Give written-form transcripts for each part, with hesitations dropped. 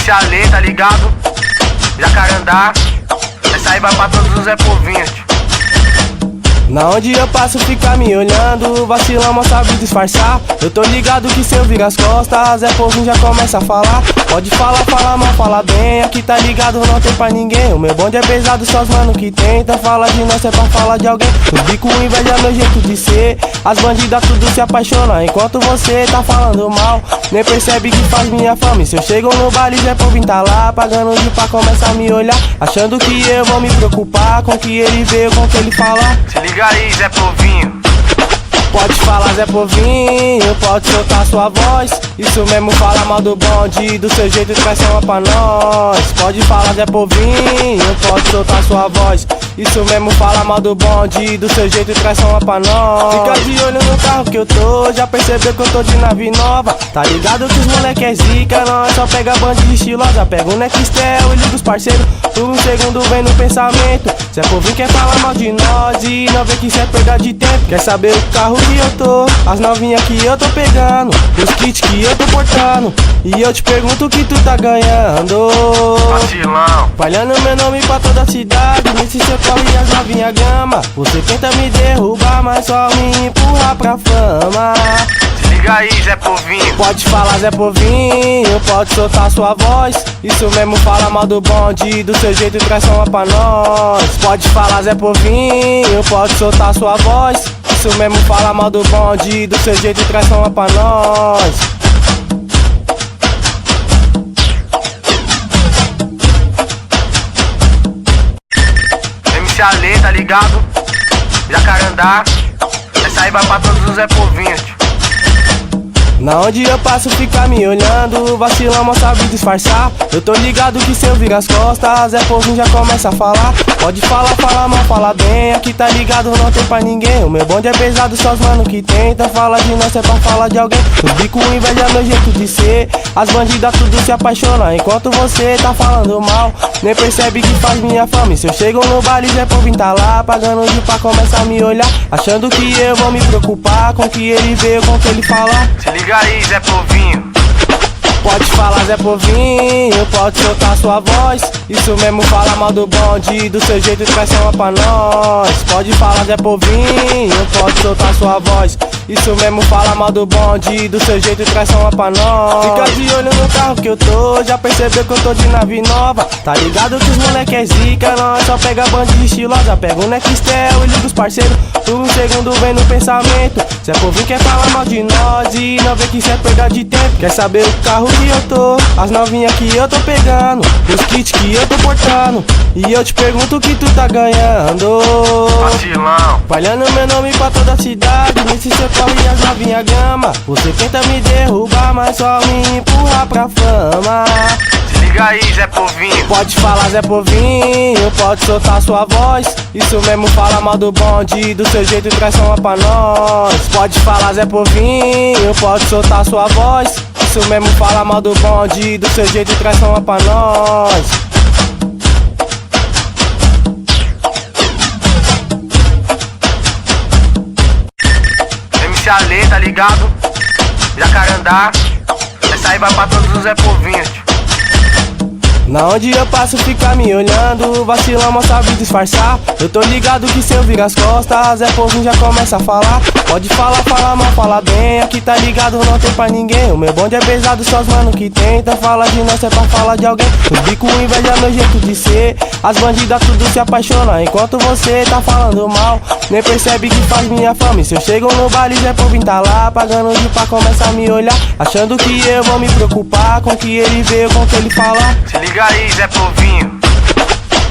MC Ale, tá ligado? Jacarandá. Essa aí vai pra todos os Zé Povinhos. Na onde eu passo fica me olhando, vacilão mal sabe disfarçar. Eu tô ligado que se eu virar as costas, Zé Povinho já começa a falar. Pode falar, fala mal, fala bem, aqui tá ligado, não tem pra ninguém. O meu bonde é pesado, só os mano que tenta falar de nós é pra falar de alguém. Os bico inveja meu jeito de ser, as bandidas tudo se apaixona. Enquanto você tá falando mal, nem percebe que faz minha fama. E se eu chego no baile, Zé Povinho tá lá, pagando de pá, começa a me olhar, achando que eu vou me preocupar com o que ele vê, com o que ele fala. Se liga aí, Zé Povinho. Pode falar, Zé Povinho, pode soltar sua voz. Isso mesmo, fala mal do bonde, do seu jeito traz uma pra nós. Pode falar, Zé Povinho, pode soltar sua voz. Isso mesmo, fala mal do bonde, do seu jeito traz uma pra nós. Fica de olho no carro que eu tô, já percebeu que eu tô de nave nova. Tá ligado que os moleque é zica, nós só pega bandida estilosa. Pega o Nextel e liga os parceiros, por um segundo vem no pensamento. Zé Povinho quer falar mal de nós e não vê que isso é perda de tempo. Quer saber o carro que eu tô, as novinhas que eu tô pegando, os kits que eu tô portando, e eu te pergunto o que tu tá ganhando. Vacilão. Falhando meu nome pra toda a cidade, nesse seu corre as novinha gama. Você tenta me derrubar, mas só me empurrar pra fama. Se liga aí, Zé Povinho. Pode falar, Zé Povinho, pode soltar sua voz. Isso mesmo, fala mal do bonde, do seu jeito traz uma pra nós. Pode falar, Zé Povinho, pode soltar sua voz. Isso mesmo, fala mal do bonde, do seu jeito traz uma pra nós. MC Ale, tá ligado? Jacarandá. Essa aí vai pra todos os Zé Povinhos. Na onde eu passo fica me olhando, vacilão mal sabe disfarçar. Eu tô ligado que se eu virar as costas, Zé Povinho já começa a falar. Pode falar, fala mal, fala bem, aqui tá ligado, não tem pra ninguém. O meu bonde é pesado, só os mano que tenta falar de nós é pra falar de alguém. Os bico inveja meu jeito de ser, as bandidas tudo se apaixona. Enquanto você tá falando mal, nem percebe que faz minha fama. E se eu chego no baile, Zé Povinho tá lá, pagando de pá, começa a me olhar, achando que eu vou me preocupar com o que ele vê, com o que ele fala. Se liga aí, Zé Povinho. Pode falar, Zé Povinho, pode soltar sua voz. Isso mesmo, fala mal do bonde, do seu jeito traz uma pra nós. Pode falar, Zé Povinho, pode soltar sua voz. Isso mesmo, fala mal do bonde, do seu jeito traz uma pra nós. Fica de olho no carro que eu tô, já percebeu que eu tô de nave nova. Tá ligado que os moleque é zica, nós só pega bandida estilosa. Pega o Nextel e liga os parceiros, por um segundo vem no pensamento. Zé Povinho quer falar mal de nós e não vê que isso é perda de tempo. Quer saber o carro que eu tô, as novinhas que eu tô pegando, os kits que eu tô portando, e eu te pergunto o que tu tá ganhando. Vacilão. Falhando meu nome pra toda a cidade, nesse seu corre as novinha gama. Você tenta me derrubar, mas só me empurrar pra fama. Se liga aí, Zé Povinho. Pode falar, Zé Povinho, pode soltar sua voz. Isso mesmo, fala mal do bonde, do seu jeito traz uma pra nós. Pode falar, Zé Povinho, pode soltar sua voz. Isso mesmo, fala mal do bonde, do seu jeito traz uma pra nós. MC Ale, tá ligado? Jacarandá. Essa aí vai pra todos os Zé Povinhos. Na onde eu passo fica me olhando, vacilão mal sabe disfarçar. Eu tô ligado que se eu virar as costas, Zé Povinho já começa a falar. Pode falar, fala mal, fala bem, aqui tá ligado, não tem pra ninguém. O meu bonde é pesado, só os mano que tenta falar de nós é pra falar de alguém. Os bico inveja meu jeito de ser, as bandidas tudo se apaixona. Enquanto você tá falando mal, nem percebe que faz minha fama. E se eu chego no baile, Zé Povinho tá lá, pagando de pá, começa a me olhar, achando que eu vou me preocupar com o que ele vê, com o que ele fala. Se liga aí, Zé Povinho.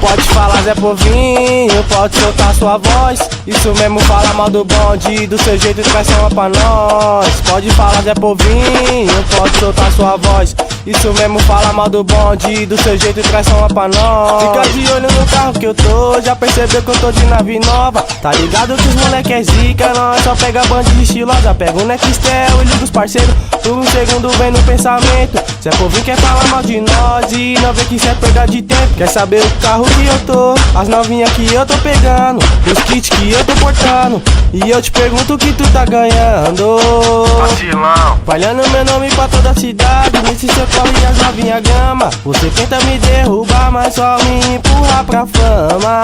Pode falar, Zé Povinho, pode soltar sua voz. Isso mesmo, fala mal do bonde, do seu jeito traz uma pra nós. Pode falar, Zé Povinho, pode soltar sua voz. Isso mesmo, fala mal do bonde, do seu jeito traz uma pra nós. Fica de olho no carro que eu tô, já percebeu que eu tô de nave nova. Tá ligado que os moleque é zica, nós só pega bandida estilosa. Pega o Nextel e liga os parceiros, por um segundo vem no pensamento. Zé Povinho quer falar mal de nós e não vê que isso é perda de tempo. Quer saber o carro que eu tô, as novinhas que eu tô pegando, os kits que eu tô portando. E eu te pergunto o que tu tá ganhando. Vacilão. Falhando meu nome pra toda a cidade, nesse seu corre as novinha gama. Você tenta me derrubar, mas só me empurra pra fama.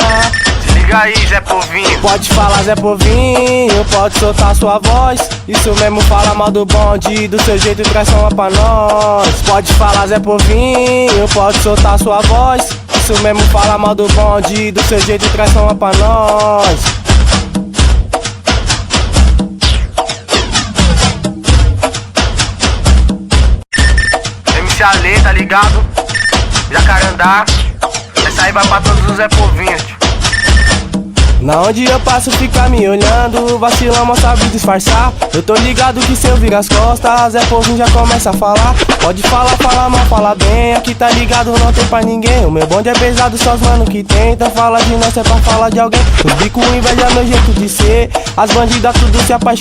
Se liga aí, Zé Povinho. Pode falar, Zé Povinho, pode soltar sua voz. Isso mesmo, fala mal do bonde, do seu jeito traz uma pra nós. Pode falar, Zé Povinho, pode soltar sua voz. Isso mesmo, fala mal do bonde, do seu jeito traz uma pra nós. MC Ale, tá ligado? Jacarandá. Essa aí vai pra todos os Zé Povinhos. Na onde eu passo fica me olhando, vacilão mal sabe disfarçar. Eu tô ligado que se eu vir as costas, Zé Povinho já começa a falar. Pode falar, fala mal, fala bem, aqui tá ligado, não tem pra ninguém. O meu bonde é pesado, só os mano que tenta. Fala de nós é pra falar de alguém. Os bico inveja meu jeito de ser, as bandidas tudo se apaixonam.